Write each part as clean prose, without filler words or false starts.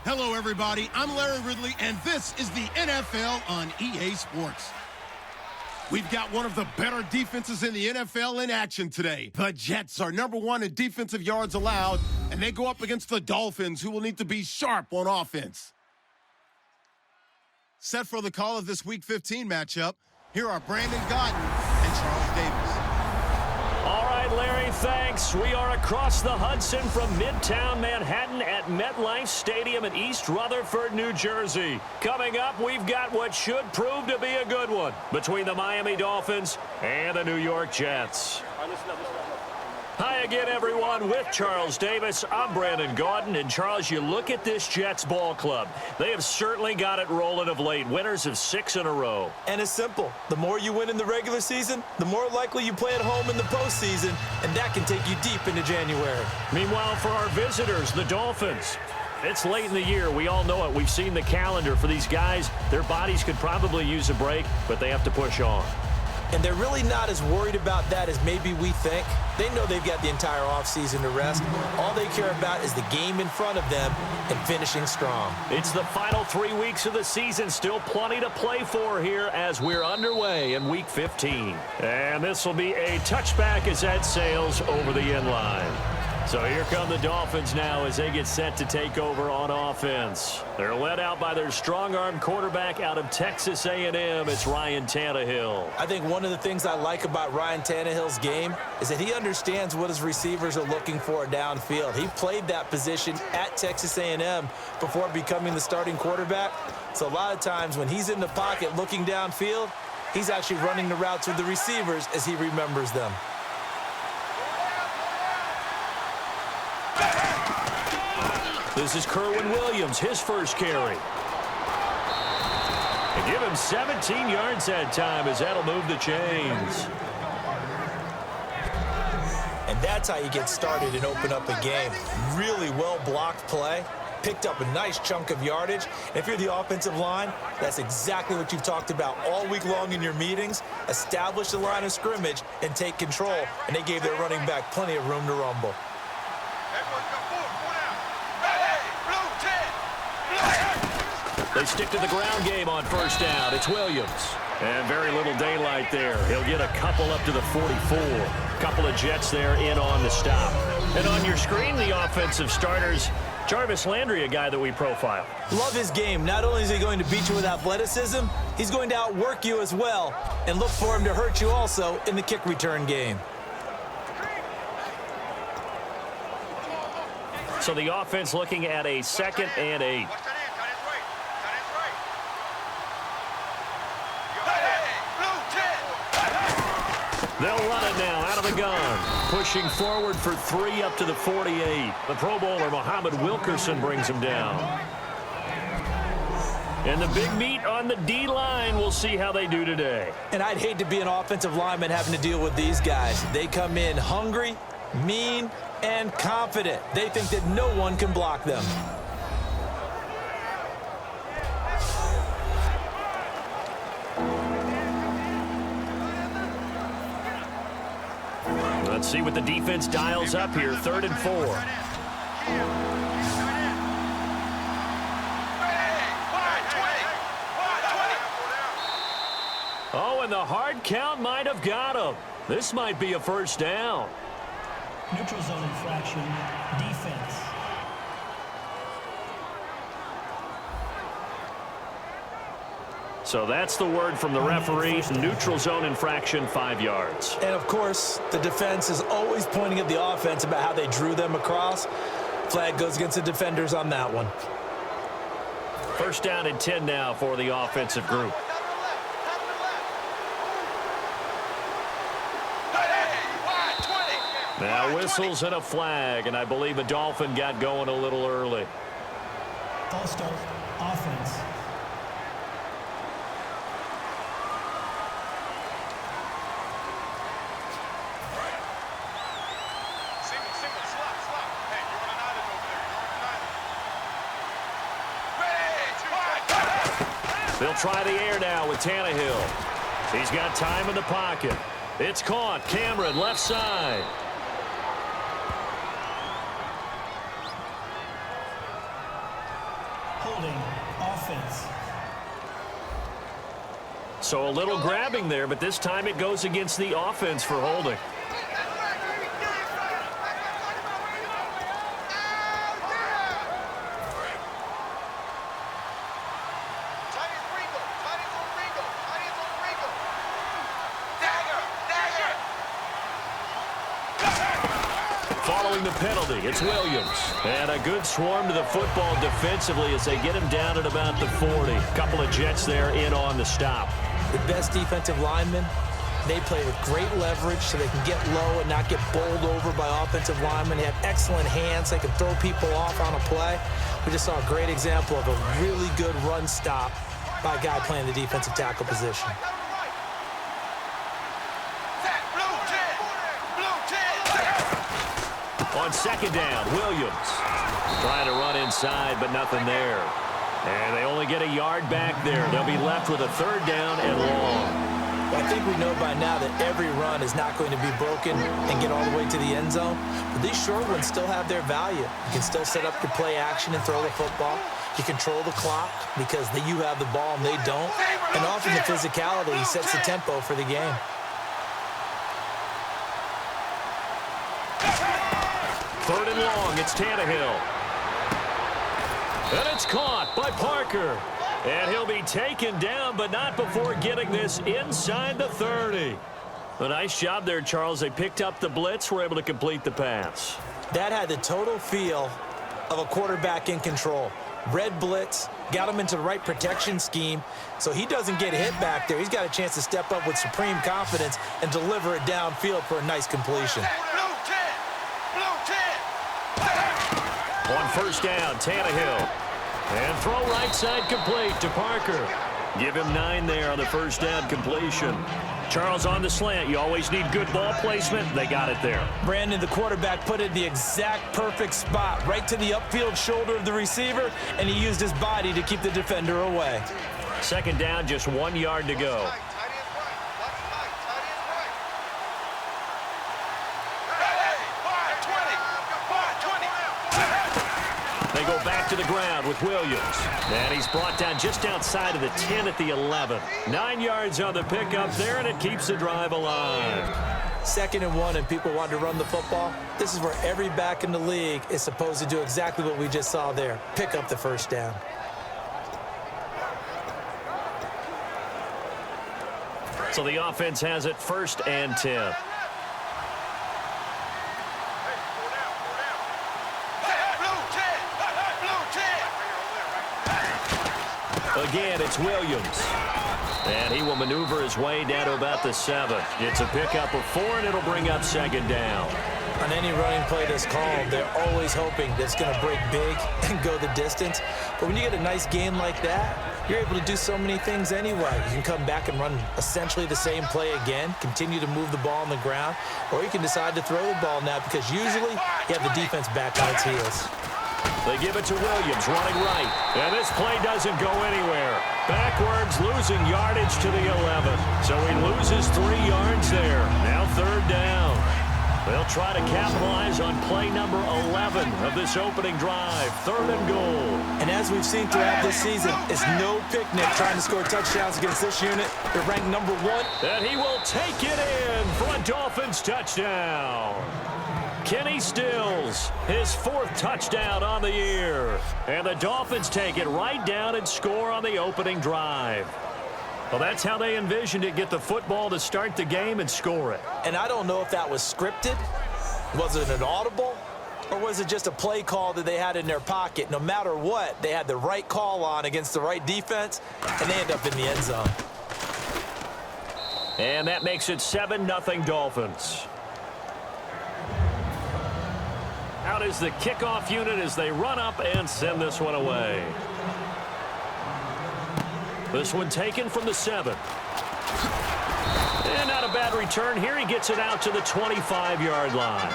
Hello, everybody. I'm Larry Ridley, and this is the NFL on EA Sports. We've got one of the better defenses in the NFL in action today. The Jets are #1 in defensive yards allowed, and they go up against the Dolphins, who will need to be sharp on offense. Set for the call of this Week 15 matchup, here are Brandon Gaudin and Charles Davis. All right, Larry, thanks. We are across the Hudson from Midtown Manhattan at MetLife Stadium in East Rutherford, New Jersey. Coming up, we've got what should prove to be a good one between the Miami Dolphins and the New York Jets. Hi again, everyone. With Charles Davis, I'm Brandon Gaudin. And, Charles, you look at this Jets ball club. They have certainly got it rolling of late. Winners of 6 in a row. And it's simple. The more you win in the regular season, the more likely you play at home in the postseason, and that can take you deep into January. Meanwhile, for our visitors, the Dolphins. It's late in the year. We all know it. We've seen the calendar for these guys. Their bodies could probably use a break, but they have to push on. And they're really not as worried about that as maybe we think. They know they've got the entire offseason to rest. All they care about is the game in front of them and finishing strong. It's the final 3 weeks of the season. Still plenty to play for here as we're underway in Week 15. And this will be a touchback as that sails over the end line. So here come the Dolphins now as they get set to take over on offense. They're led out by their strong-arm quarterback out of Texas A&M. It's Ryan Tannehill. I think one of the things I like about Ryan Tannehill's game is that he understands what his receivers are looking for downfield. He played that position at Texas A&M before becoming the starting quarterback. So a lot of times when he's in the pocket looking downfield, he's actually running the routes with the receivers as he remembers them. This is Kerwin Williams, his first carry. And give him 17 yards that time as that'll move the chains. And that's how you get started and open up a game. Really well-blocked play. Picked up a nice chunk of yardage. And if you're the offensive line, that's exactly what you've talked about all week long in your meetings. Establish the line of scrimmage and take control. And they gave their running back plenty of room to rumble. They stick to the ground game on first down. It's Williams. And very little daylight there. He'll get a couple up to the 44. Couple of Jets there in on the stop. And on your screen, the offensive starters, Jarvis Landry, a guy that we profile. Love his game. Not only is he going to beat you with athleticism, he's going to outwork you as well. And look for him to hurt you also in the kick return game. So the offense looking at a 2nd and 8. They'll run it now out of the gun. Pushing forward for 3 up to the 48. The Pro Bowler, Muhammad Wilkerson, brings him down. And the big meat on the D-line, we'll see how they do today. And I'd hate to be an offensive lineman having to deal with these guys. They come in hungry, mean, and confident. They think that no one can block them. Let's see what the defense dials up here. 3rd and 4. Oh, and the hard count might have got him. This might be a first down. Neutral zone infraction, defense. So that's the word from the referee. Neutral zone infraction, 5 yards. And, of course, the defense is always pointing at the offense about how they drew them across. Flag goes against the defenders on that one. First down and 10 now for the offensive group. Now whistles and a flag, and I believe a Dolphin got going a little early. False start, offense. They'll try the air now with Tannehill. He's got time in the pocket. It's caught. Cameron, left side. holding, offense. So a little grabbing there, but this time it goes against the offense for holding. Following the penalty, it's Williams. And a good swarm to the football defensively as they get him down at about the 40. Couple of Jets there in on the stop. The best defensive linemen, they play with great leverage so they can get low and not get bowled over by offensive linemen. They have excellent hands. They can throw people off on a play. We just saw a great example of a really good run stop by a guy playing the defensive tackle position. On second down, Williams trying to run inside, but nothing there. And they only get a yard back there. They'll be left with a third down and long. Well, I think we know by now that every run is not going to be broken and get all the way to the end zone. But these short ones still have their value. You can still set up your play action and throw the football. You control the clock because you have the ball and they don't. And often the physicality sets the tempo for the game. Third and long, it's Tannehill. And it's caught by Parker. And he'll be taken down, but not before getting this inside the 30. A nice job there, Charles. They picked up the blitz, were able to complete the pass. That had the total feel of a quarterback in control. Red blitz, got him into the right protection scheme, so he doesn't get hit back there. He's got a chance to step up with supreme confidence and deliver it downfield for a nice completion. On first down, Tannehill. And throw right side complete to Parker. Give him 9 there on the first down completion. Charles on the slant. You always need good ball placement. They got it there. Brandon, the quarterback, put it in the exact perfect spot, right to the upfield shoulder of the receiver, and he used his body to keep the defender away. Second down, just 1 yard to go. They go back to the ground with Williams. And he's brought down just outside of the 10 at the 11. 9 yards on the pickup there, and it keeps the drive alive. 2nd and 1, and people want to run the football. This is where every back in the league is supposed to do exactly what we just saw there. Pick up the first down. So the offense has it 1st and 10. Again, it's Williams. And he will maneuver his way down to about the 7. It's a pickup of 4, and it'll bring up 2nd down. On any running play that's called, they're always hoping that it's going to break big and go the distance. But when you get a nice game like that, you're able to do so many things anyway. You can come back and run essentially the same play again, continue to move the ball on the ground, or you can decide to throw the ball now because usually you have the defense back on its heels. They give it to Williams, running right. And this play doesn't go anywhere. Backwards, losing yardage to the 11. So he loses 3 yards there. Now 3rd down. They'll try to capitalize on play number 11 of this opening drive. 3rd and goal. And as we've seen throughout this season, it's no picnic trying to score touchdowns against this unit. They're ranked number 1. And he will take it in for a Dolphins touchdown. Kenny Stills, his 4th touchdown on the year. And the Dolphins take it right down and score on the opening drive. Well, that's how they envisioned it, get the football to start the game and score it. And I don't know if that was scripted, was it an audible, or was it just a play call that they had in their pocket? No matter what, they had the right call on against the right defense, and they end up in the end zone. And that makes it 7-0 Dolphins. Out is the kickoff unit as they run up and send this one away. This one taken from the 7. And not a bad return here. He gets it out to the 25-yard line.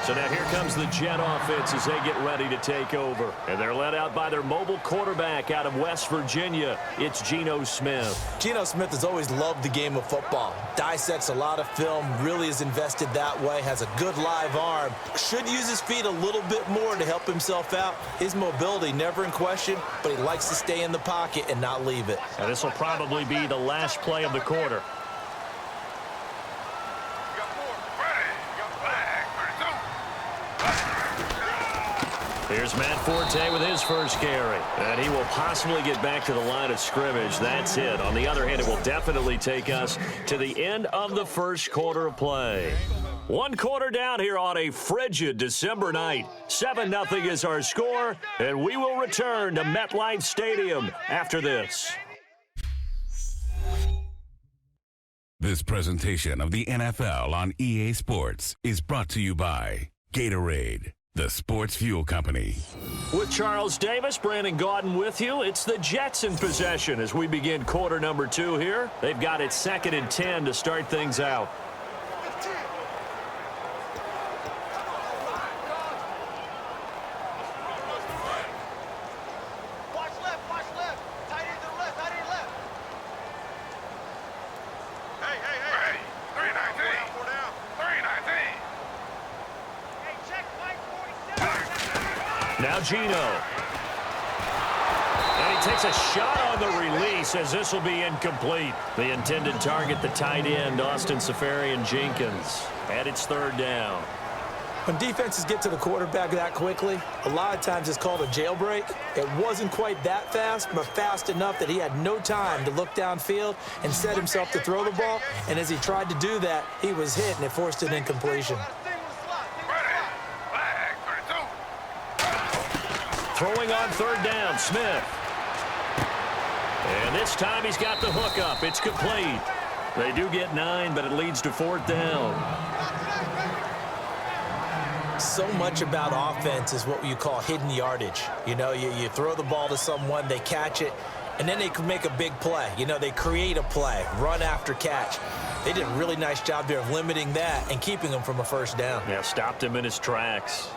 So now here comes the Jet offense as they get ready to take over. And they're led out by their mobile quarterback out of West Virginia. It's Geno Smith. Geno Smith has always loved the game of football. Dissects a lot of film, really is invested that way, has a good live arm. Should use his feet a little bit more to help himself out. His mobility never in question, but he likes to stay in the pocket and not leave it. And this will probably be the last play of the quarter. Here's Matt Forte with his first carry. And he will possibly get back to the line of scrimmage. That's it. On the other hand, it will definitely take us to the end of the first quarter of play. One quarter down here on a frigid December night. 7-0 is our score, and we will return to MetLife Stadium after this. This presentation of the NFL on EA Sports is brought to you by Gatorade, the sports fuel company. With Charles Davis, Brandon Gaudin with you. It's the Jets in possession as we begin quarter number 2 here. They've got it 2nd and 10 to start things out. Now Geno. And he takes a shot on the release as this will be incomplete. The intended target, the tight end, Austin Seferian-Jenkins. And it's 3rd down. When defenses get to the quarterback that quickly, a lot of times it's called a jailbreak. It wasn't quite that fast, but fast enough that he had no time to look downfield and set himself to throw the ball. And as he tried to do that, he was hit, and it forced an incompletion. Throwing on 3rd down, Smith. And this time he's got the hook up. It's complete. They do get 9, but it leads to 4th down. So much about offense is what you call hidden yardage. You know, you throw the ball to someone, they catch it, and then they can make a big play. You know, they create a play, run after catch. They did a really nice job there of limiting that and keeping him from a 1st down. Yeah, stopped him in his tracks.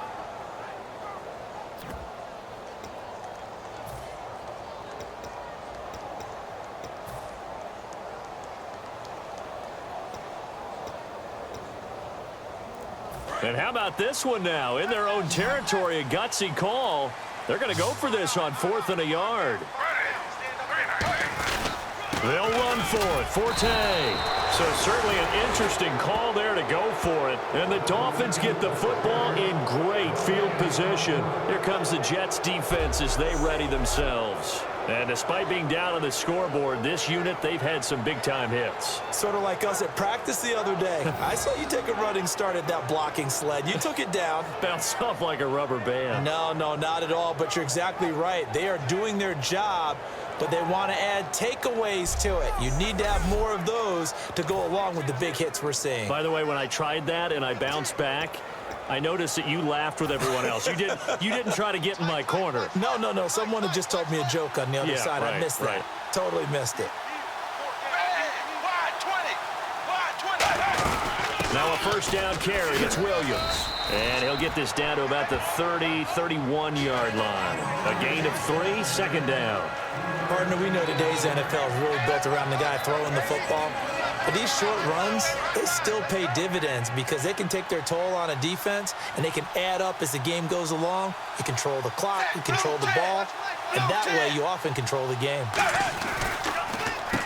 And how about this one now? In their own territory, a gutsy call. They're going to go for this on 4th and a yard. They'll run for it. Forte. So certainly an interesting call there to go for it. And the Dolphins get the football in great field position. Here comes the Jets defense as they ready themselves. And despite being down on the scoreboard, this unit, they've had some big-time hits. Sort of like us at practice the other day. I saw you take a running start at that blocking sled. You took it down. Bounced off like a rubber band. No, not at all, but you're exactly right. They are doing their job, but they want to add takeaways to it. You need to have more of those to go along with the big hits we're seeing. By the way, when I tried that and I bounced back, I noticed that you laughed with everyone else. You didn't try to get in my corner. No. Someone had just told me a joke on the other side. Right, I missed that. Totally missed it. Now a 1st down carry. It's Williams. And he'll get this down to about the 31-yard line. A gain of 3, 2nd down. Partner, we know today's NFL is really built around the guy throwing the football. But these short runs, they still pay dividends because they can take their toll on a defense, and they can add up as the game goes along. You control the clock, you control the ball, and that way you often control the game.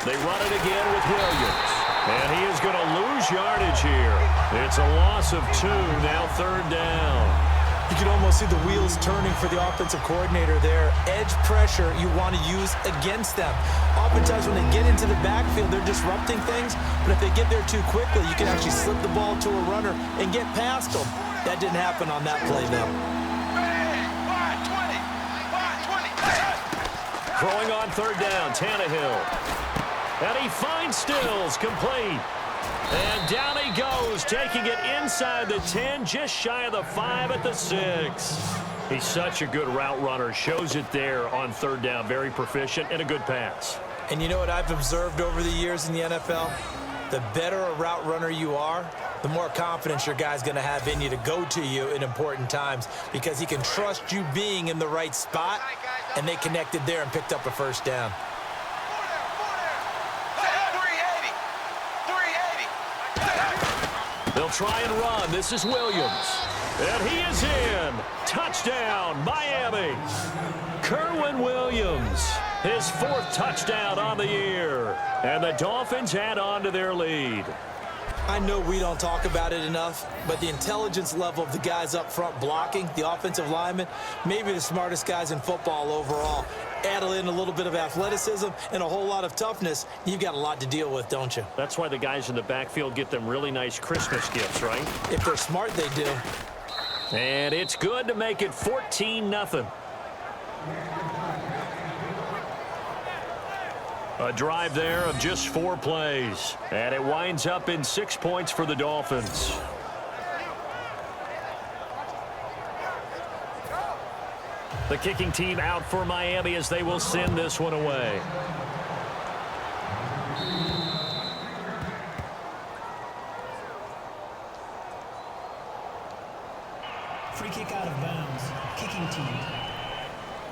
They run it again with Williams. And he is going to lose yardage here. It's a loss of 2, now 3rd down. You can almost see the wheels turning for the offensive coordinator there. Edge pressure you want to use against them. Oftentimes when they get into the backfield, they're disrupting things. But if they get there too quickly, you can actually slip the ball to a runner and get past them. That didn't happen on that play, though. Throwing on 3rd down, Tannehill. And he finds Stills, complete. And down he goes, taking it inside the 10, just shy of the 5 at the 6. He's such a good route runner. Shows it there on 3rd down. Very proficient and a good pass. And you know what I've observed over the years in the NFL? The better a route runner you are, the more confidence your guy's going to have in you to go to you in important times because he can trust you being in the right spot, and they connected there and picked up a first down. They'll try and run. This is Williams. And he is in. Touchdown, Miami. Kerwin Williams, his 4th touchdown on the year. And the Dolphins add on to their lead. I know we don't talk about it enough, but the intelligence level of the guys up front blocking, the offensive linemen, maybe the smartest guys in football overall. Add in a little bit of athleticism and a whole lot of toughness, you've got a lot to deal with, don't you? That's why the guys in the backfield get them really nice Christmas gifts, right? If they're smart, they do. And it's good to make it 14-0. A drive there of just 4 plays. And it winds up in 6 points for the Dolphins. The kicking team out for Miami as they will send this one away. Free kick out of bounds. Kicking team.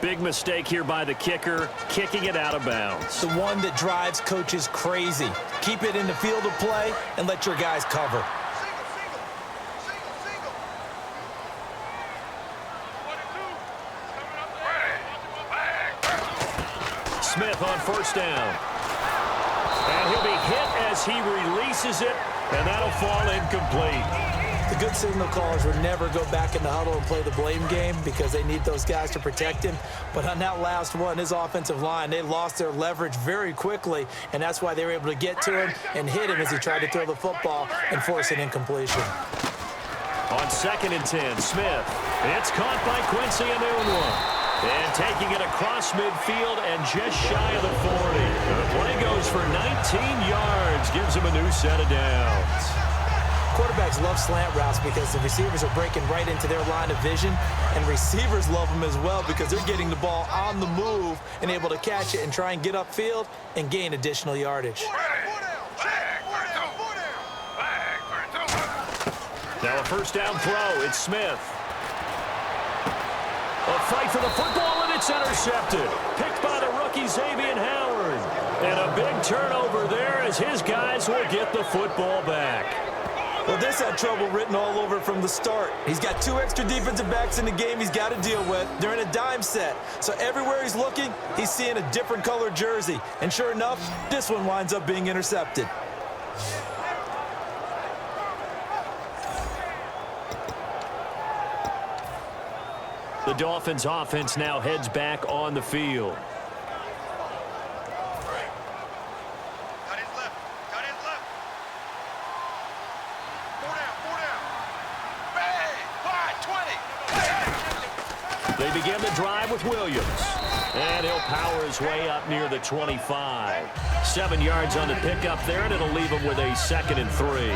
Big mistake here by the kicker, kicking it out of bounds. The one that drives coaches crazy. Keep it in the field of play and let your guys cover. Smith on first down. And he'll be hit as he releases it, and that'll fall incomplete. The good signal callers would never go back in the huddle and play the blame game because they need those guys to protect him. But on that last one, his offensive line, they lost their leverage very quickly, and that's why they were able to get to him and hit him as he tried to throw the football and force an incompletion. On 2nd and 10, Smith. It's caught by Quincy Enunwa. And taking it across midfield and just shy of the 40. The play goes for 19 yards, gives him a new set of downs. Quarterbacks love slant routes because the receivers are breaking right into their line of vision, and receivers love them as well because they're getting the ball on the move and able to catch it and try and get upfield and gain additional yardage. Now a first down throw. It's Smith. A fight for the football, and it's intercepted. Picked by the rookie Xavier Howard. And a big turnover there as his guys will get the football back. Well, this had trouble written all over it from the start. He's got 2 extra defensive backs in the game he's got to deal with. They're in a dime set. So everywhere he's looking, he's seeing a different colored jersey. And sure enough, this one winds up being intercepted. The Dolphins offense now heads back on the field. They begin the drive with Williams. And he'll power his way up near the 25. 7 yards on the pickup there, and it'll leave him with a 2nd and 3.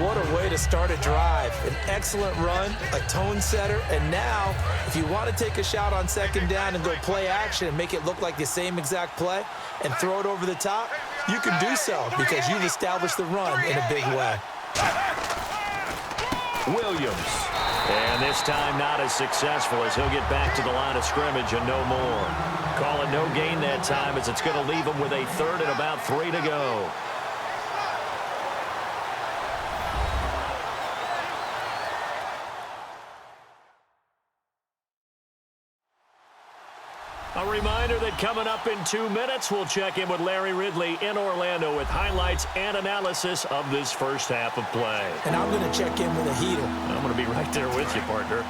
What a way to start a drive. An excellent run, a tone setter, and now, if you want to take a shot on 2nd down and go play action and make it look like the same exact play and throw it over the top, you can do so because you've established the run in a big way. Williams. And this time not as successful as he'll get back to the line of scrimmage and no more. Call it no gain that time as it's going to leave him with a 3rd and about 3 to go. A reminder that coming up in 2 minutes, we'll check in with Larry Ridley in Orlando with highlights and analysis of this first half of play. And I'm going to check in with a heater. I'm going to be right there with you, partner.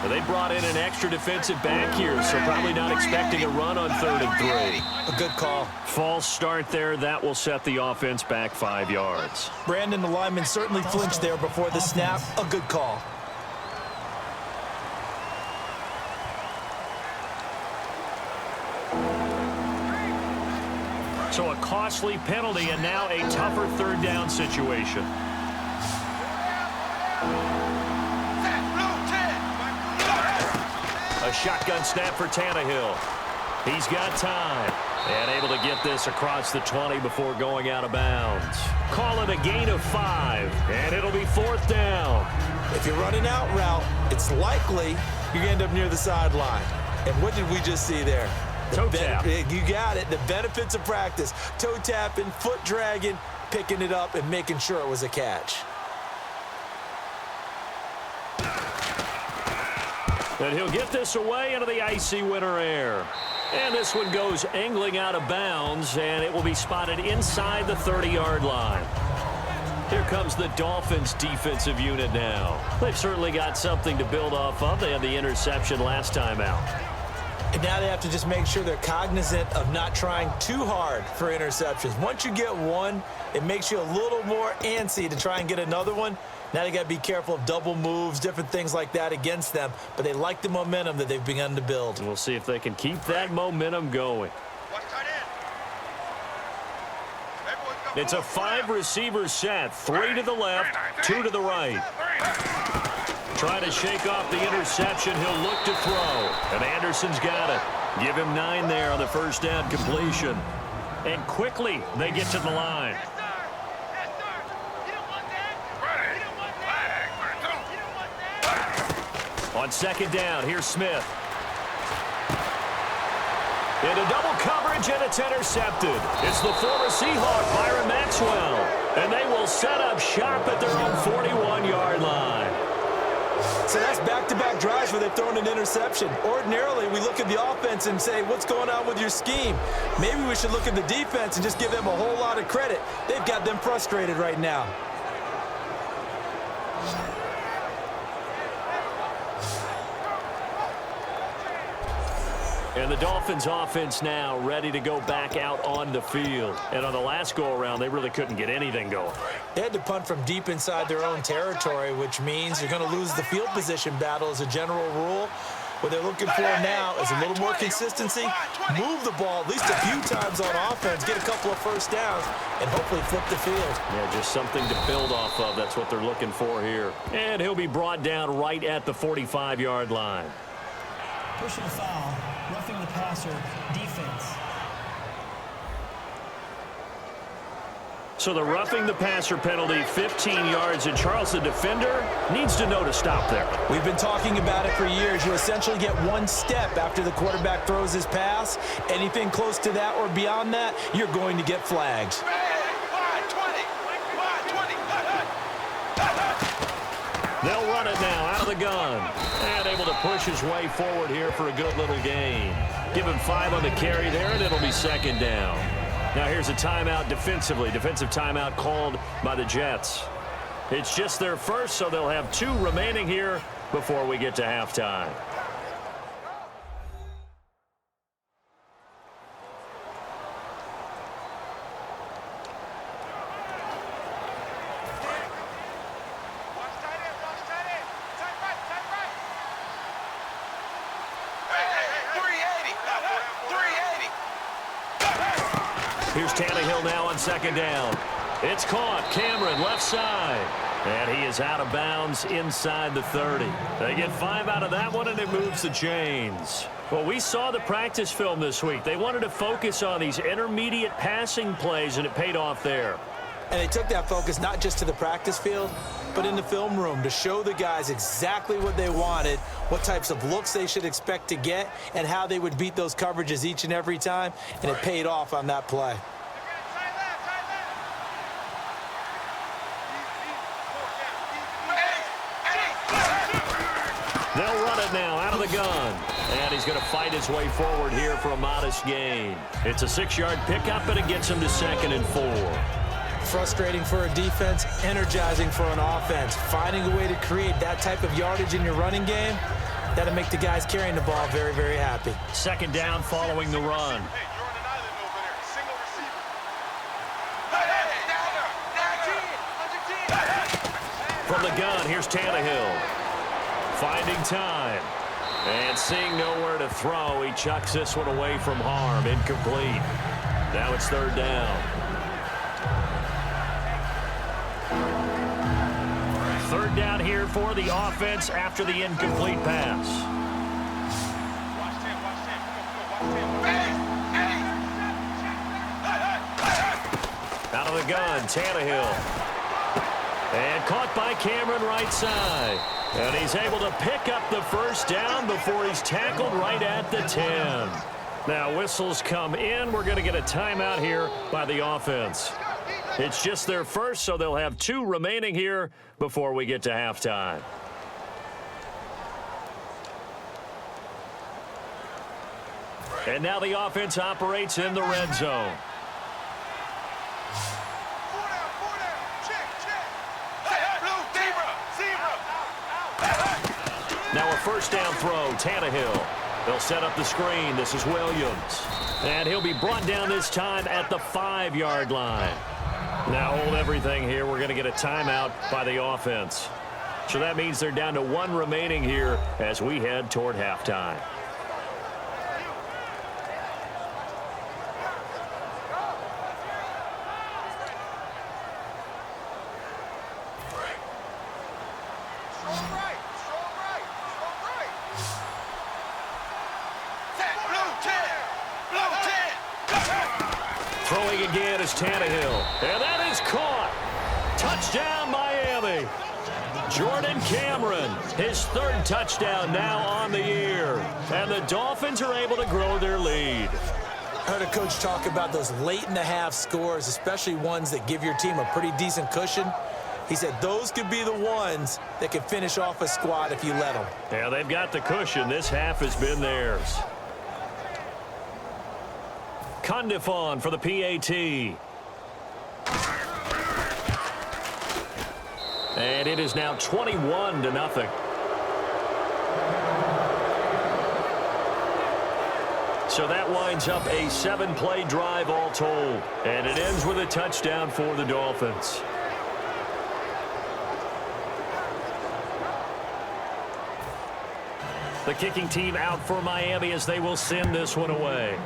They brought in an extra defensive back here, so probably not expecting a run on 3rd and 3. A good call. False start there. That will set the offense back 5 yards. Brandon, the lineman, certainly flinched there before the snap. A good call. So a costly penalty and now a tougher 3rd down situation. A shotgun snap for Tannehill. He's got time. And able to get this across the 20 before going out of bounds. Call it a gain of 5, and it'll be 4th down. If you're running out route, it's likely you're going to end up near the sideline. And what did we just see there? Toe tap. You got it. The benefits of practice. Toe tapping, foot dragging, picking it up, and making sure it was a catch. And he'll get this away into the icy winter air. And this one goes angling out of bounds, and it will be spotted inside the 30-yard line. Here comes the Dolphins defensive unit now. They've certainly got something to build off of. They had the interception last time out. And now they have to just make sure they're cognizant of not trying too hard for interceptions. Once you get one, it makes you a little more antsy to try and get another one. Now they got to be careful of double moves, different things like that against them. But they like the momentum that they've begun to build. We'll see if they can keep that momentum going. It's a 5-receiver set. 3 to the left, 2 to the right. Trying to shake off the interception. He'll look to throw. And Anderson's got it. Give him 9 there on the first down completion. And quickly they get to the line. On second down, here's Smith. Into double coverage, and it's intercepted. It's the former Seahawk, Byron Maxwell. And they will set up shop at their own 41-yard line. So that's back-to-back drives where they've thrown an interception. Ordinarily, we look at the offense and say, what's going on with your scheme? Maybe we should look at the defense and just give them a whole lot of credit. They've got them frustrated right now. And the Dolphins offense now ready to go back out on the field. And on the last go-around, they really couldn't get anything going. They had to punt from deep inside their own territory, which means you're going to lose the field position battle as a general rule. What they're looking for now is a little more consistency, move the ball at least a few times on offense, get a couple of first downs, and hopefully flip the field. Yeah, just something to build off of. That's what they're looking for here. And he'll be brought down right at the 45-yard line. Personal foul, roughing the passer, defense. So the roughing the passer penalty, 15 yards, and Charles, the defender, needs to know to stop there. We've been talking about it for years. You essentially get one step after the quarterback throws his pass. Anything close to that or beyond that, you're going to get flags. They'll run it now out of the gun. And able to push his way forward here for a good little gain. Give him 5 on the carry there, and it'll be second down. Now here's a timeout defensively. Defensive timeout called by the Jets. It's just their first, so they'll have 2 remaining here before we get to halftime. Here's Tannehill now on second down. It's caught. Cameron, left side. And he is out of bounds inside the 30. They get 5 out of that one, and it moves the chains. Well, we saw the practice film this week. They wanted to focus on these intermediate passing plays, and it paid off there. And they took that focus not just to the practice field, but in the film room to show the guys exactly what they wanted, what types of looks they should expect to get, and how they would beat those coverages each and every time, and it paid off on that play. They'll run it now out of the gun. And he's going to fight his way forward here for a modest gain. It's a 6-yard pickup, and it gets him to second and 4. Frustrating for a defense, energizing for an offense. Finding a way to create that type of yardage in your running game, that'll make the guys carrying the ball very, very happy. Second down following the run. From the gun, here's Tannehill. Finding time. And seeing nowhere to throw, he chucks this one away from harm. Incomplete. Now it's third down. Third down here for the offense after the incomplete pass. gun, Tannehill. And caught by Cameron right side. And he's able to pick up the first down before he's tackled right at the 10. Now whistles come in. We're going to get a timeout here by the offense. It's just their first, so they'll have 2 remaining here before we get to halftime. And now the offense operates in the red zone. Now a first down throw, Tannehill. They'll set up the screen. This is Williams. And he'll be brought down this time at the 5-yard line. Now hold everything here. We're going to get a timeout by the offense. So that means they're down to 1 remaining here as we head toward halftime. Throwing again is Tannehill. And that is caught. Touchdown, Miami. Jordan Cameron, his 3rd touchdown now on the year. And the Dolphins are able to grow their lead. I heard a coach talk about those late-in-the-half scores, especially ones that give your team a pretty decent cushion. He said those could be the ones that can finish off a squad if you let them. Yeah, they've got the cushion. This half has been theirs. Condifon for the PAT. And it is now 21-0. So that winds up a 7-play drive all told. And it ends with a touchdown for the Dolphins. The kicking team out for Miami as they will send this one away.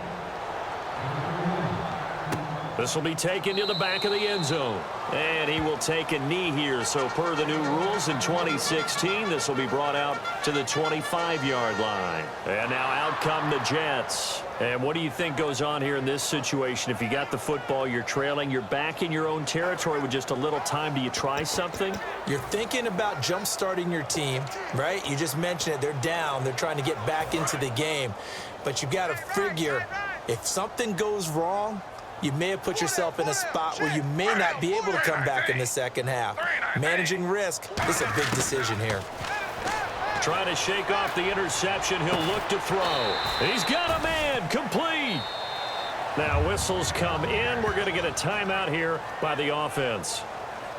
This will be taken to the back of the end zone. And he will take a knee here. So per the new rules in 2016, this will be brought out to the 25-yard line. And now out come the Jets. And what do you think goes on here in this situation? If you got the football, you're trailing, you're back in your own territory with just a little time. Do you try something? You're thinking about jump-starting your team, right? You just mentioned it. They're down. They're trying to get back into the game. But you've got to figure if something goes wrong, you may have put yourself in a spot where you may not be able to come back in the second half. Managing risk is a big decision here. Trying to shake off the interception. He'll look to throw. He's got a man. Complete. Now whistles come in. We're going to get a timeout here by the offense.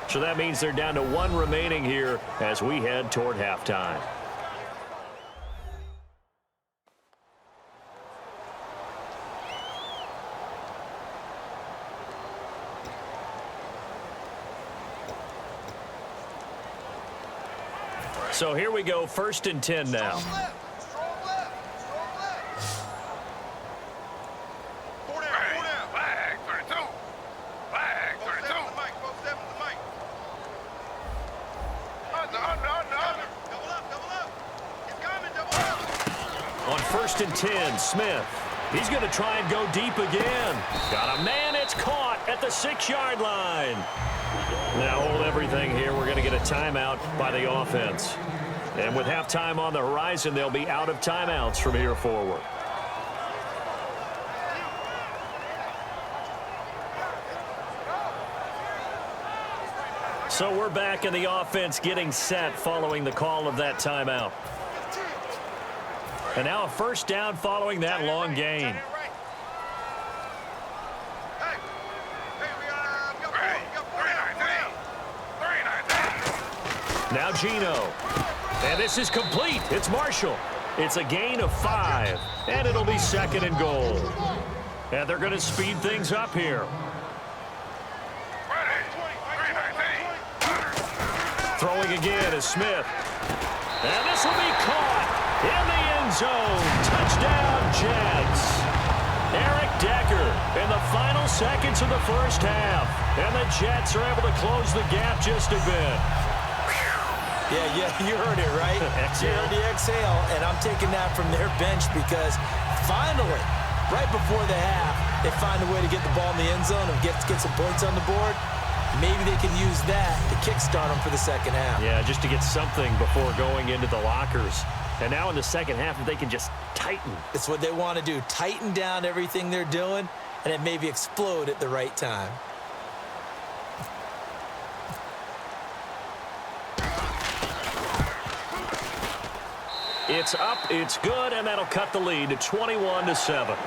So that means they're down to 1 remaining here as we head toward halftime. So here we go, 1st and 10 now. On 1st and 10, Smith. He's going to try and go deep again. Got a man. It's caught at the 6-yard line. Now hold everything here. We're going to get a timeout by the offense. And with halftime on the horizon, they'll be out of timeouts from here forward. So we're back in the offense getting set following the call of that timeout. And now a first down following that long gain. Now Gino. And this is complete. It's Marshall. It's a gain of 5. And it'll be 2nd and goal. And they're going to speed things up here. Throwing again is Smith. And this will be caught in the end zone. Touchdown, Jets. Eric Decker in the final seconds of the first half. And the Jets are able to close the gap just a bit. Yeah, you heard it, right? You heard the exhale, and I'm taking that from their bench because finally, right before the half, they find a way to get the ball in the end zone and get some points on the board, maybe they can use that to kickstart them for the second half. Yeah, just to get something before going into the lockers. And now in the second half, if they can just tighten. It's what they want to do, tighten down everything they're doing, and it maybe explode at the right time. It's up, it's good, and that'll cut the lead to 21-7.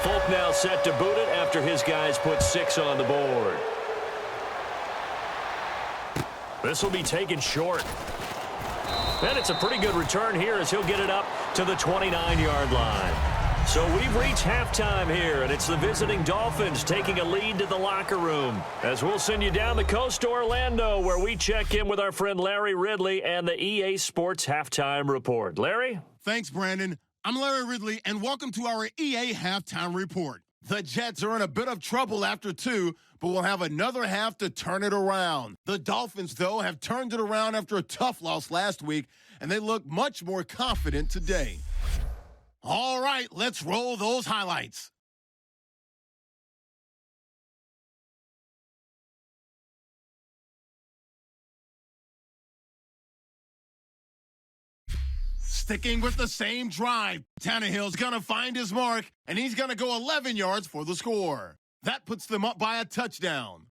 Folk now set to boot it after his guys put 6 on the board. This will be taken short. And it's a pretty good return here as he'll get it up to the 29-yard line. So we've reached halftime here, and it's the visiting Dolphins taking a lead to the locker room. As we'll send you down the coast to Orlando, where we check in with our friend Larry Ridley and the EA Sports Halftime Report. Larry? Thanks, Brandon. I'm Larry Ridley, and welcome to our EA Halftime Report. The Jets are in a bit of trouble after 2, but will have another half to turn it around. The Dolphins, though, have turned it around after a tough loss last week, and they look much more confident today. All right, let's roll those highlights. Sticking with the same drive, Tannehill's going to find his mark, and he's going to go 11 yards for the score. That puts them up by a touchdown.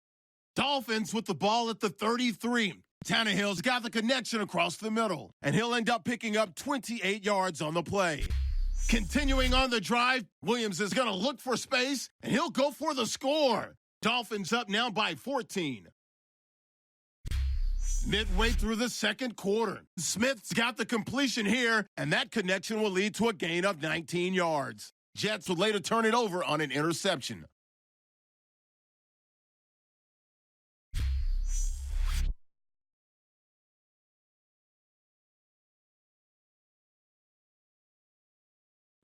Dolphins with the ball at the 33. Tannehill's got the connection across the middle, and he'll end up picking up 28 yards on the play. Continuing on the drive, Williams is going to look for space, and he'll go for the score. Dolphins up now by 14. Midway through the second quarter, Smith's got the completion here, and that connection will lead to a gain of 19 yards. Jets would later turn it over on an interception.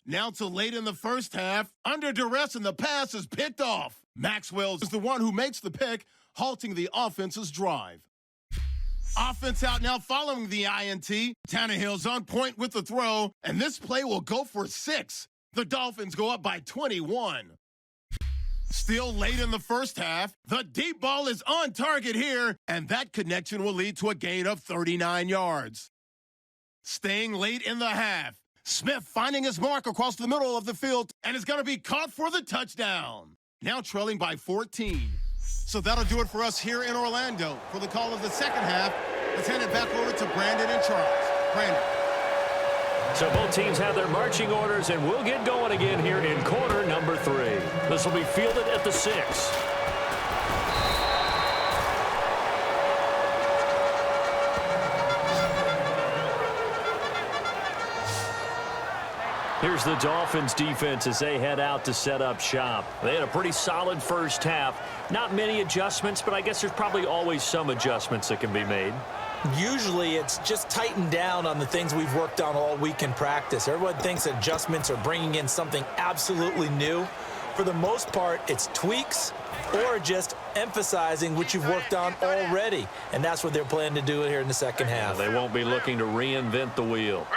Now to late in the first half, under duress, and the pass is picked off. Maxwell is the one who makes the pick, halting the offense's drive. Offense out now following the INT. Tannehill's on point with the throw, and this play will go for 6. The Dolphins go up by 21. Still late in the first half, the deep ball is on target here, and that connection will lead to a gain of 39 yards. Staying late in the half, Smith finding his mark across the middle of the field, and is going to be caught for the touchdown. Now trailing by 14. So that'll do it for us here in Orlando. For the call of the second half, let's hand it back over to Brandon and Charles. Brandon. So both teams have their marching orders, and we'll get going again here in quarter number 3. This will be fielded at the 6. Here's the Dolphins defense as they head out to set up shop. They had a pretty solid first half. Not many adjustments, but I guess there's probably always some adjustments that can be made. Usually it's just tightened down on the things we've worked on all week in practice. Everyone thinks adjustments are bringing in something absolutely new. For the most part, it's tweaks or just emphasizing what you've worked on already. And that's what they're planning to do here in the second half. They won't be looking to reinvent the wheel.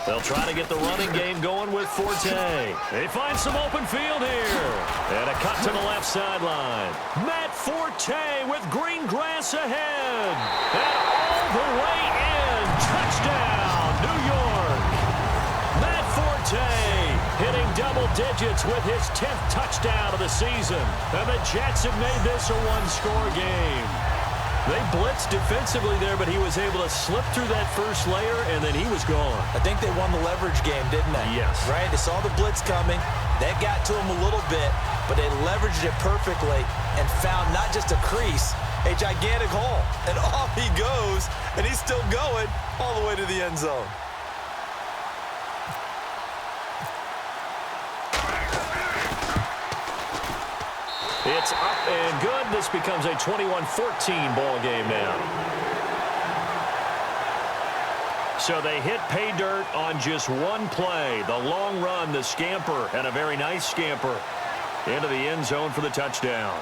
They'll try to get the running game going with Forte. They find some open field here. And a cut to the left sideline. Matt Forte with green grass ahead. And all the way in. Touchdown, New York. Matt Forte hitting double digits with his 10th touchdown of the season. And the Jets have made this a one-score game. They blitzed defensively there, but he was able to slip through that first layer, and then he was gone. I think they won the leverage game, didn't they? Yes. Right? They saw the blitz coming. That got to him a little bit, but they leveraged it perfectly and found not just a crease, a gigantic hole. And off he goes, and he's still going all the way to the end zone. It's up and good. This becomes a 21-14 ball game now. So they hit pay dirt on just one play. The long run, the scamper, and a very nice scamper into the end zone for the touchdown.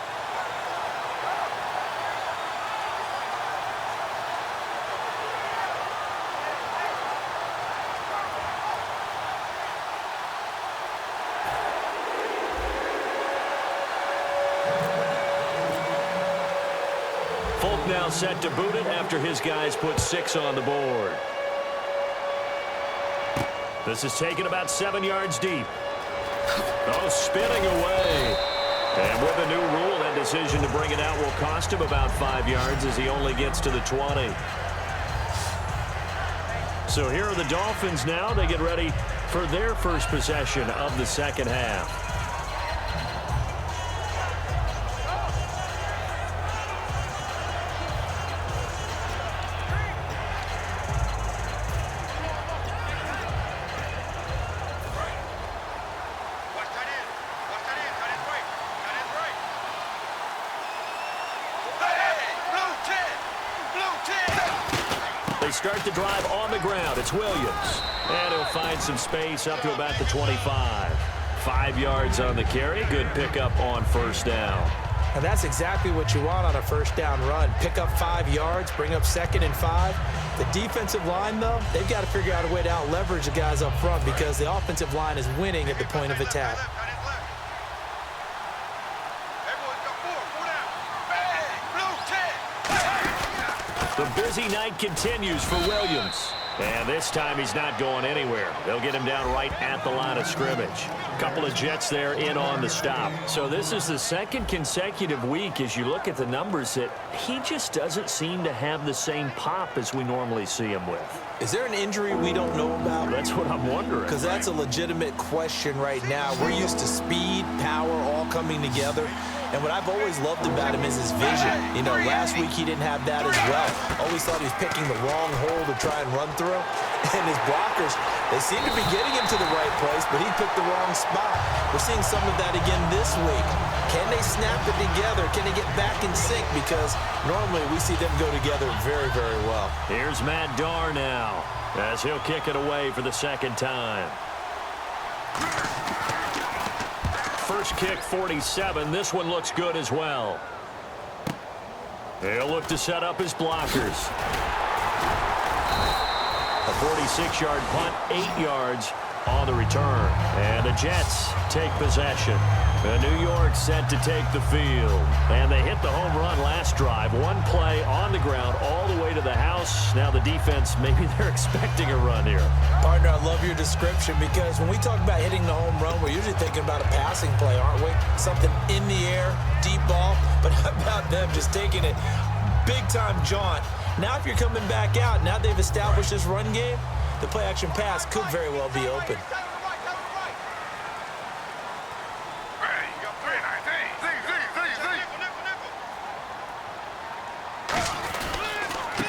Folk now set to boot it after his guys put 6 on the board. This is taken about 7 yards deep. Oh, spinning away. And with a new rule, that decision to bring it out will cost him about 5 yards as he only gets to the 20. So here are the Dolphins now. They get ready for their first possession of the second half. Start the drive on the ground. It's Williams. And he'll find some space up to about the 25. 5 yards on the carry. Good pickup on first down. And that's exactly what you want on a first down run. Pick up 5 yards, bring up 2nd and 5. The defensive line, though, they've got to figure out a way to out-leverage the guys up front because the offensive line is winning at the point of attack. The busy night continues for Williams. And this time he's not going anywhere. They'll get him down right at the line of scrimmage. Couple of Jets there in on the stop. So this is the second consecutive week as you look at the numbers that he just doesn't seem to have the same pop as we normally see him with. Is there an injury we don't know about? That's what I'm wondering. Because that's a legitimate question right now. We're used to speed, power, all coming together. And what I've always loved about him is his vision. You know, last week he didn't have that as well. Always thought he was picking the wrong hole to try and run through. And his blockers, they seem to be getting him to the right place, but he picked the wrong spot. We're seeing some of that again this week. Can they snap it together? Can they get back in sync? Because normally we see them go together very, very well. Here's Matt Darr now as he'll kick it away for the second time. First kick, 47. This one looks good as well. He'll look to set up his blockers. A 46-yard punt, 8 yards on the return. And the Jets take possession. New York set to take the field. And they hit the home run last drive. One play on the ground all the way to the house. Now the defense, maybe they're expecting a run here. Partner, I love your description because when we talk about hitting the home run, we're usually thinking about a passing play, aren't we? Something in the air, deep ball. But how about them just taking it big-time jaunt? Now if you're coming back out, now they've established this run game, the play-action pass could very well be open.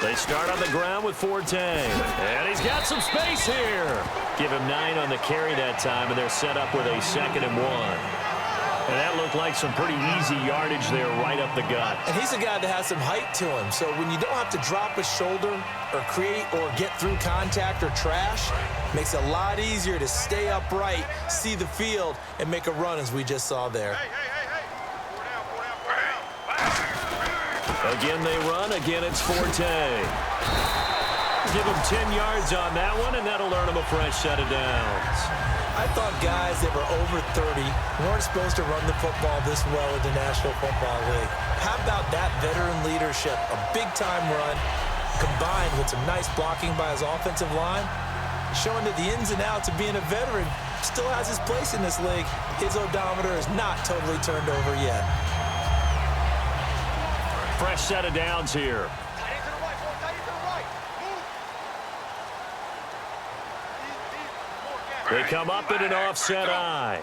They start on the ground with Forte. And he's got some space here. Give him 9 on the carry that time, and they're set up with a 2nd and 1. And that looked like some pretty easy yardage there right up the gut. And he's a guy that has some height to him. So when you don't have to drop a shoulder or create or get through contact or trash, makes it a lot easier to stay upright, see the field, and make a run as we just saw there. Again they run. Again it's Forte. Give him 10 yards on that one, and that'll earn him a fresh set of downs. I thought guys that were over 30 weren't supposed to run the football this well in the National Football League. How about that veteran leadership? A big-time run combined with some nice blocking by his offensive line, showing that the ins and outs of being a veteran still has his place in this league. His odometer is not totally turned over yet. Fresh set of downs here. They come up in an offset eye.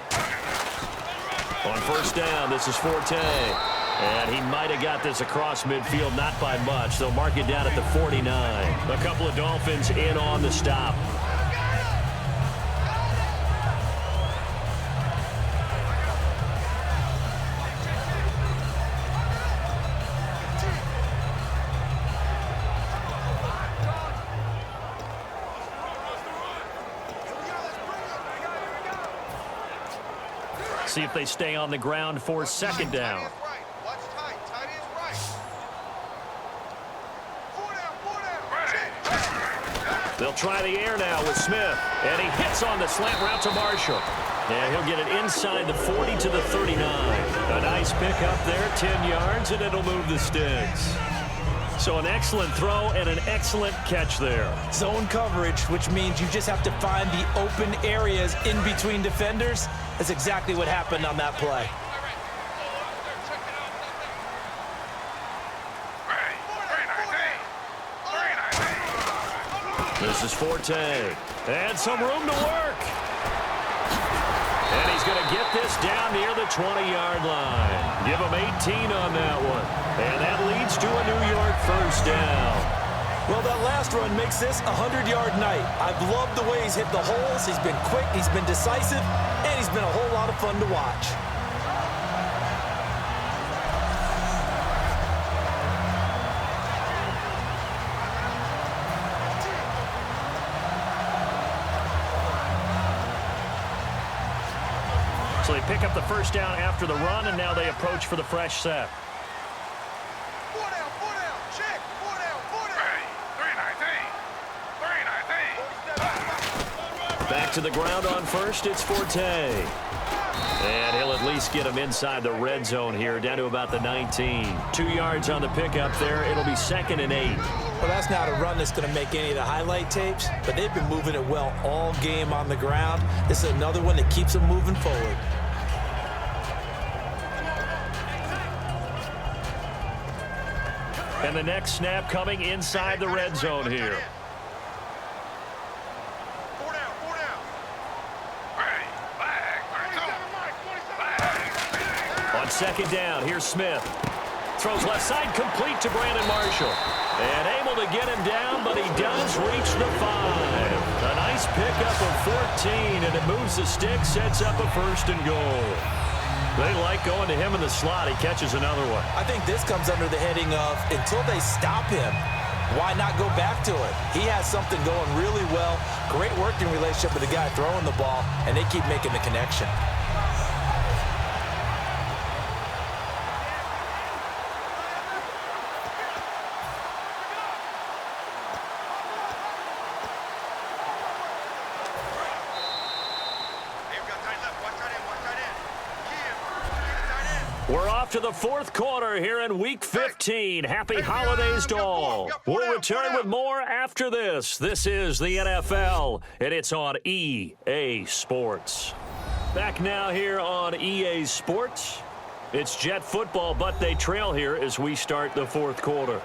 On first down, this is Forte. And he might have got this across midfield, not by much. They'll mark it down at the 49. A couple of Dolphins in on the stop. See if they stay on the ground for second down. They'll try the air now with Smith. And he hits on the slant route to Marshall. And he'll get it inside the 40 to the 39. A nice pick up there, 10 yards, and it'll move the sticks. So an excellent throw and an excellent catch there. Zone coverage, which means you just have to find the open areas in between defenders. That's exactly what happened on that play. This is Forte. And some room to work. And he's going to get this down near the 20-yard line. Give him 18 on that one. And that leads to a New York first down. Well, that last run makes this a 100-yard night. I've loved the way he's hit the holes. He's been quick, he's been decisive, and he's been a whole lot of fun to watch. So they pick up the first down after the run, and now they approach for the fresh set. Back to the ground on first, it's Forte. And he'll at least get him inside the red zone here, down to about the 19. 2 yards on the pickup there. It'll be 2nd and 8. Well, that's not a run that's going to make any of the highlight tapes, but they've been moving it well all game on the ground. This is another one that keeps them moving forward. And the next snap coming inside the red zone here. On second down, here's Smith. Throws left side, complete to Brandon Marshall. And able to get him down, but he does reach the 5. A nice pickup of 14, and it moves the stick, sets up a 1st and goal. They like going to him in the slot. He catches another one. I think this comes under the heading of, until they stop him, why not go back to it? He has something going really well. Great working relationship with the guy throwing the ball, and they keep making the connection. We're off to the 4th quarter here in Week 15. Happy holidays to all. We'll return with more after this. This is the NFL, and it's on EA Sports. Back now here on EA Sports. It's Jet football, but they trail here as we start the 4th quarter.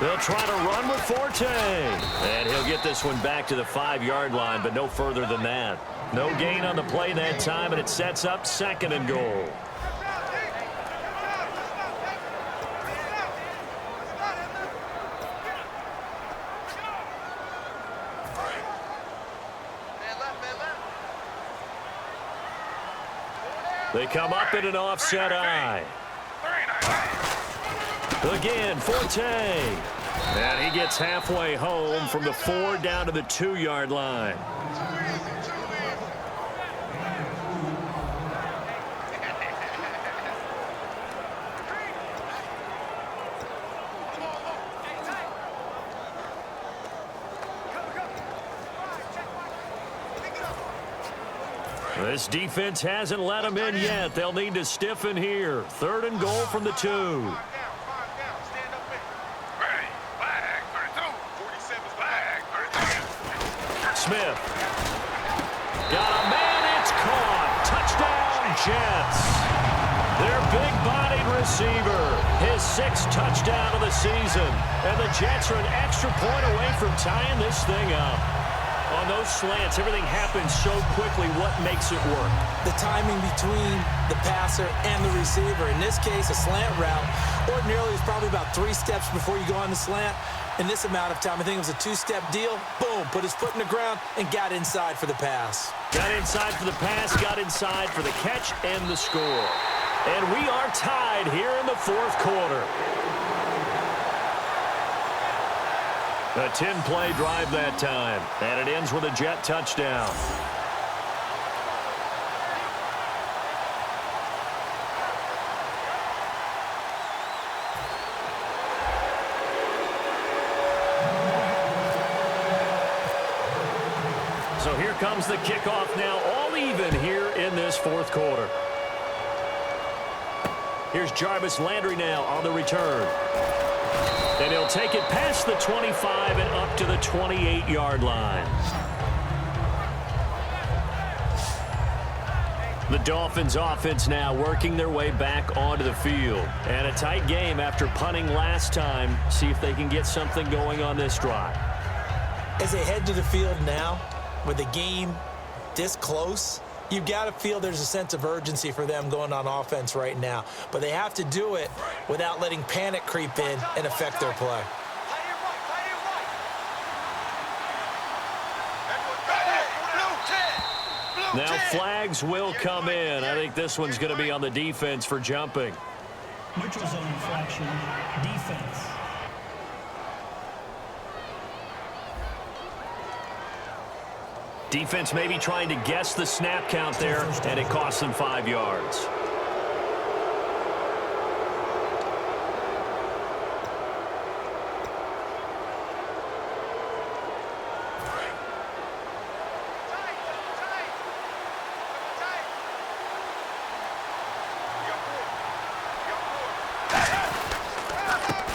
They'll try to run with Forte. And he'll get this one back to the 5-yard line, but no further than that. No gain on the play that time, and it sets up 2nd and goal. They come up in an offset eye. Again, Forte. And he gets halfway home from the 4 down to the 2-yard line. This defense hasn't let them in yet. They'll need to stiffen here. 3rd and goal from the 2. Smith. Got a man, it's caught. Touchdown, Jets. Their big-bodied receiver, his 6th touchdown of the season. And the Jets are an extra point away from tying this thing up. On those slants, everything happens so quickly. What makes it work? The timing between the passer and the receiver. In this case, a slant route. Ordinarily, it's probably about 3 steps before you go on the slant. In this amount of time, I think it was a 2-step deal. Boom, put his foot in the ground and got inside for the pass. Got inside for the pass, got inside for the catch and the score. And we are tied here in the fourth quarter. A 10-play drive that time, and it ends with a Jet touchdown. So here comes the kickoff now, all even here in this fourth quarter. Here's Jarvis Landry now on the return. And he'll take it past the 25 and up to the 28-yard line. The Dolphins offense now working their way back onto the field. And a tight game after punting last time. See if they can get something going on this drive. As they head to the field now, with the game this close, you've got to feel there's a sense of urgency for them going on offense right now. But they have to do it without letting panic creep in and affect their play. Now flags will come in. I think this one's going to be on the defense for jumping. Neutral zone infraction, defense. Defense maybe trying to guess the snap count there, and it costs them 5 yards.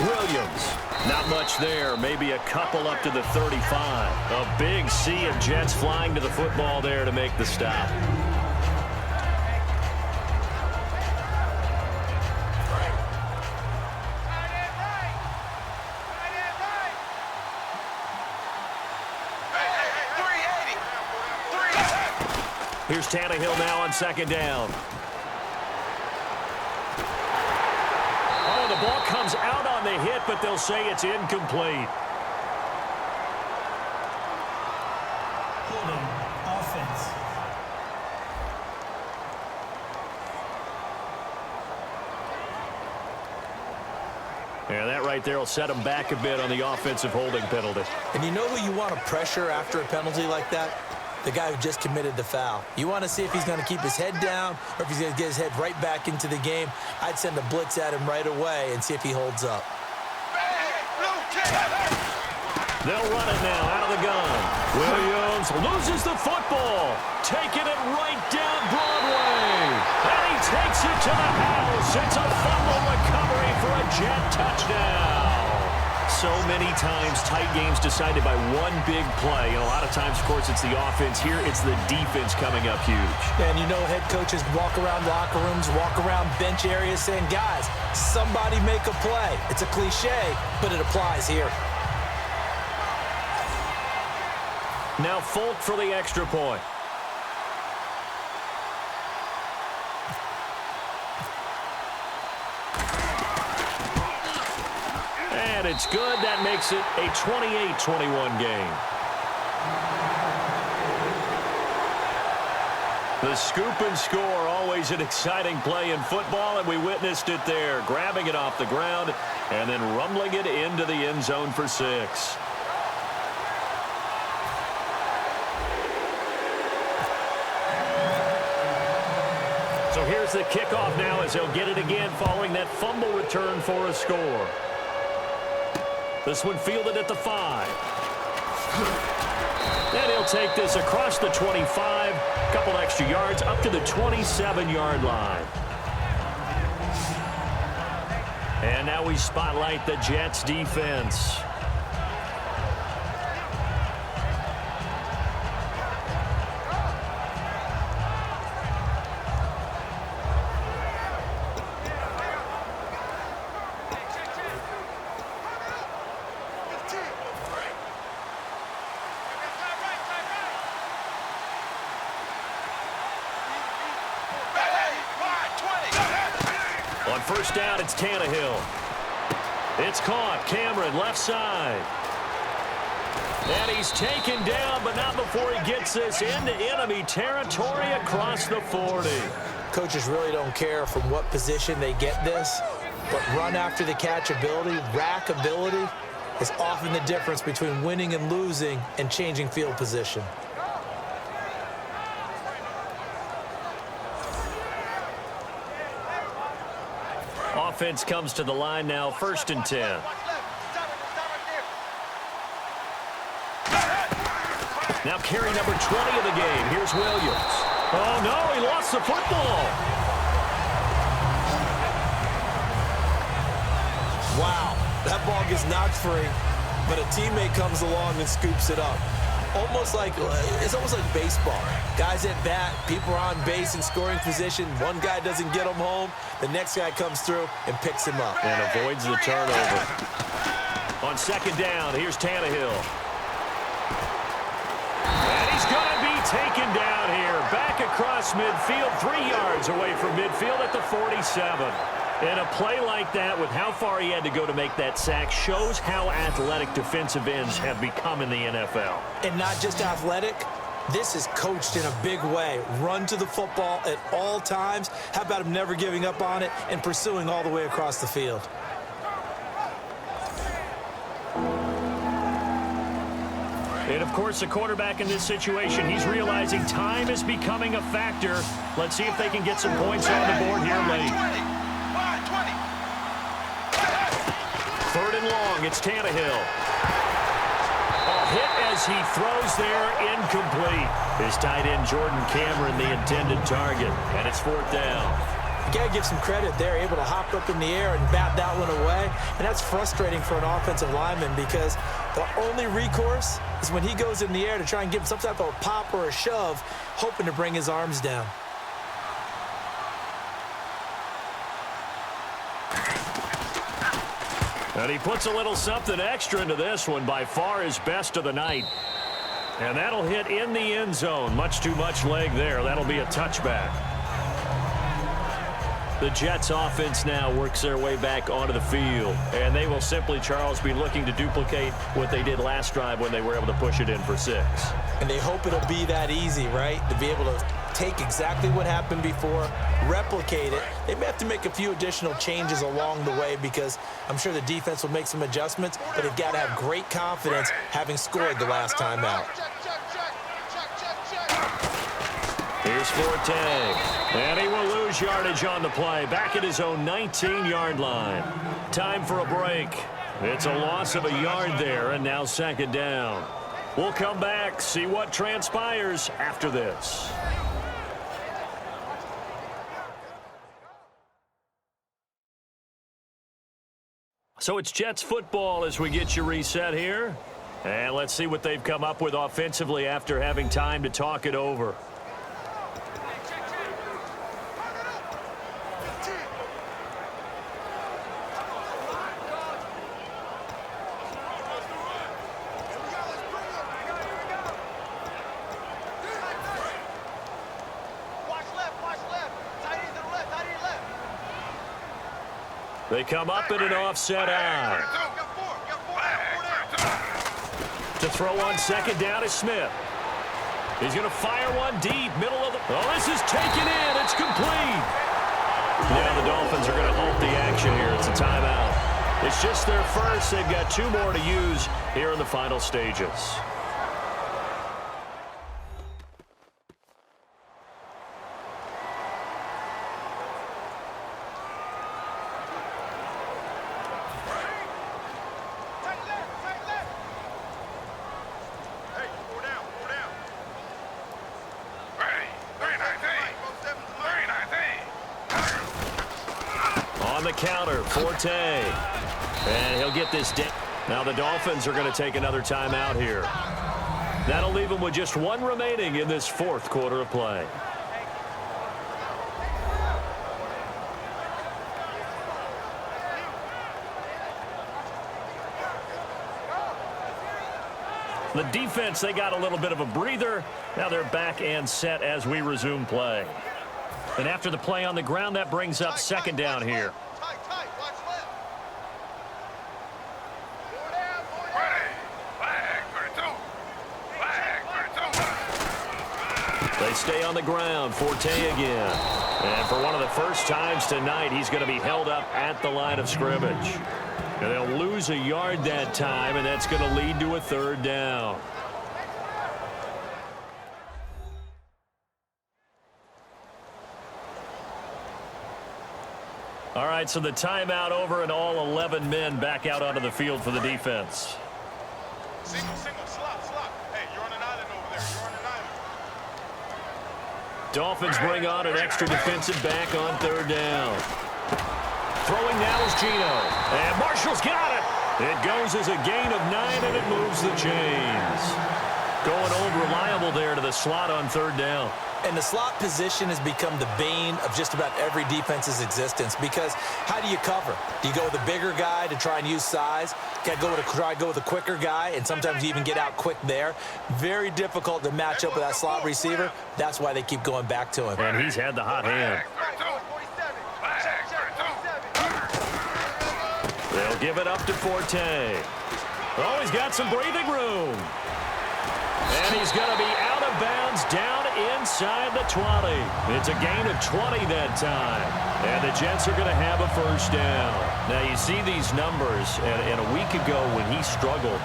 Williams, not much there, maybe a couple up to the 35. A big sea of Jets flying to the football there to make the stop. Here's Tannehill now on second down. Oh, the ball comes out on the hit, but they'll say it's incomplete. Holding, offense. Yeah, that right there will set them back a bit on the offensive holding penalty. And you know who you want to pressure after a penalty like that? The guy who just committed the foul. You want to see if he's going to keep his head down or if he's going to get his head right back into the game. I'd send a blitz at him right away and see if he holds up. They'll run it now out of the gun. Williams loses the football, taking it right down Broadway. And he takes it to the house. It's a fumble recovery for a Jet touchdown. So many times tight games decided by one big play. And a lot of times, of course, it's the offense. Here, it's the defense coming up huge. And you know head coaches walk around locker rooms, walk around bench areas saying, guys, somebody make a play. It's a cliche, but it applies here. Now Folk for the extra point. And it's good. That makes it a 28-21 game. The scoop and score, always an exciting play in football, and we witnessed it there. Grabbing it off the ground and then rumbling it into the end zone for 6. So here's the kickoff now as they'll get it again following that fumble return for a score. This one fielded at the 5. And he'll take this across the 25, a couple extra yards up to the 27-yard line. And now we spotlight the Jets defense. On first down, it's Tannehill. It's caught. Cameron, left side. And he's taken down, but not before he gets this into enemy territory across the 40. Coaches really don't care from what position they get this, but run after the catch ability, rack ability, is often the difference between winning and losing and changing field position. Offense comes to the line now, 1st and 10. Now carry number 20 of the game. Here's Williams. Oh, no, he lost the football. Wow, that ball gets knocked free, but a teammate comes along and scoops it up. It's almost like baseball. Guys at bat, people are on base in scoring position. One guy doesn't get him home. The next guy comes through and picks him up. And avoids the turnover. On 2nd down, here's Tannehill. And he's going to be taken down here. Back across midfield, 3 yards away from midfield at the 47. And a play like that, with how far he had to go to make that sack, shows how athletic defensive ends have become in the NFL. And not just athletic, this is coached in a big way. Run to the football at all times. How about him never giving up on it and pursuing all the way across the field? And, of course, the quarterback in this situation, he's realizing time is becoming a factor. Let's see if they can get some points on the board here late. 3rd and long, it's Tannehill. A hit as he throws there, incomplete. His tight end, Jordan Cameron, the intended target, and it's 4th down. You got to give some credit. They're able to hop up in the air and bat that one away, and that's frustrating for an offensive lineman because the only recourse is when he goes in the air to try and give some type of a pop or a shove, hoping to bring his arms down. And he puts a little something extra into this one, by far his best of the night. And that'll hit in the end zone. Much too much leg there. That'll be a touchback. The Jets offense now works their way back onto the field. And they will simply, Charles, be looking to duplicate what they did last drive when they were able to push it in for 6. And they hope it'll be that easy, right? To be able to take exactly what happened before, replicate it. They may have to make a few additional changes along the way because I'm sure the defense will make some adjustments, but they've got to have great confidence having scored the last time out. Here's Forte. And he will lose yardage on the play. Back at his own 19-yard line. Time for a break. It's a loss of a yard there, and now 2nd down. We'll come back, see what transpires after this. So it's Jets football as we get you reset here. And let's see what they've come up with offensively after having time to talk it over. They come up in an offset eye. To throw on 2nd down is Smith. He's going to fire one deep, middle of the... Oh, this is taken in. It's complete. Now the Dolphins are going to halt the action here. It's a timeout. It's just their first. They've got 2 more to use here in the final stages. The counter, Forte. And he'll get this down. Now the Dolphins are going to take another timeout here. That'll leave them with just 1 remaining in this 4th quarter of play. The defense, they got a little bit of a breather. Now they're back and set as we resume play. And after the play on the ground, that brings up 2nd down here. They stay on the ground. Forte again. And for one of the first times tonight, he's going to be held up at the line of scrimmage. And they'll lose a yard that time, and that's going to lead to a third down. All right, so the timeout over and all 11 men back out onto the field for the defense. Single, slot. Hey, you're on an island over there. You're on an island. Dolphins bring on an extra defensive back on third down. Throwing now is Gino. And Marshall's got it. It goes as a gain of 9, and it moves the chains. Going old reliable there to the slot on third down. And the slot position has become the bane of just about every defense's existence, because how do you cover? Do you go with a bigger guy to try and use size? Got to try to go with a quicker guy, and sometimes you even get out quick there. Very difficult to match up with that slot receiver. That's why they keep going back to him. And he's had the hot hand. They'll give it up to Forte. Oh, he's got some breathing room. And he's going to be out of bounds down inside the 20. It's a gain of 20 that time. And the Jets are going to have a first down. Now, you see these numbers, and a week ago when he struggled,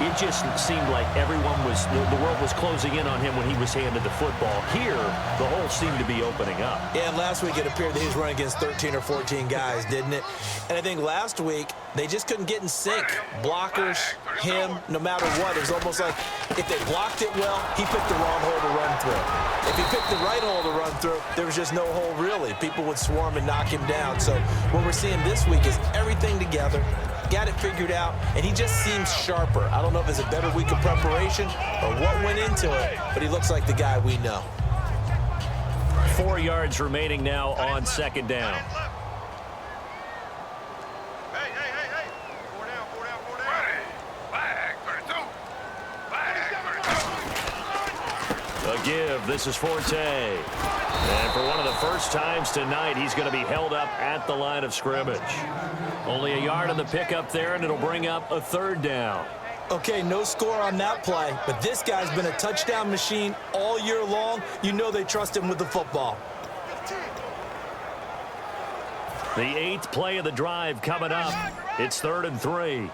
it just seemed like everyone was, the world was closing in on him when he was handed the football. Here, the hole seemed to be opening up. Yeah, and last week it appeared that he was running against 13 or 14 guys, didn't it? And I think last week, they just couldn't get in sync. Blockers, him, no matter what. It was almost like if they blocked it well, he picked the wrong hole to run through. If he picked the right hole to run through, there was just no hole really. People would swarm and knock him down. So what we're seeing this week is everything together. Got it figured out, and he just seems sharper. I don't know if it's a better week of preparation or what went into it, but he looks like the guy we know. 4 yards remaining now on second down. Hey. 4 down. A give. This is Forte. And for one of the first times tonight, he's going to be held up at the line of scrimmage. Only a yard on the pickup there, and it'll bring up a third down. Okay, no score on that play, but this guy's been a touchdown machine all year long. You know they trust him with the football. The 8th play of the drive coming up. It's 3rd and 3.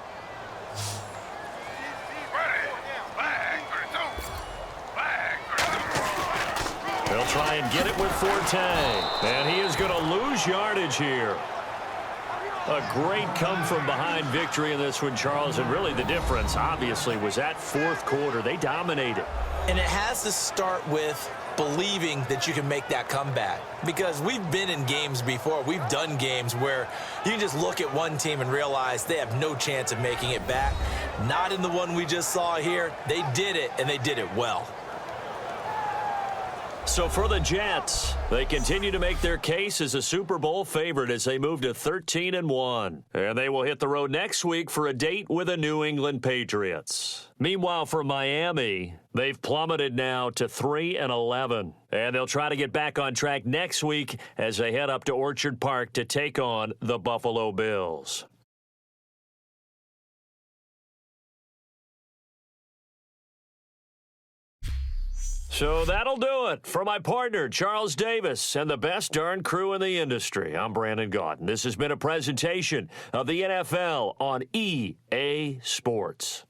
They'll try and get it with Forte. And he is going to lose yardage here. A great come-from-behind victory in this one, Charles. And really the difference, obviously, was that fourth quarter. They dominated. And it has to start with believing that you can make that comeback. Because we've been in games before. We've done games where you can just look at one team and realize they have no chance of making it back. Not in the one we just saw here. They did it, and they did it well. So for the Jets, they continue to make their case as a Super Bowl favorite as they move to 13-1. And they will hit the road next week for a date with the New England Patriots. Meanwhile, for Miami, they've plummeted now to 3-11. And they'll try to get back on track next week as they head up to Orchard Park to take on the Buffalo Bills. So that'll do it. For my partner, Charles Davis, and the best darn crew in the industry, I'm Brandon Gaudin. This has been a presentation of the NFL on EA Sports.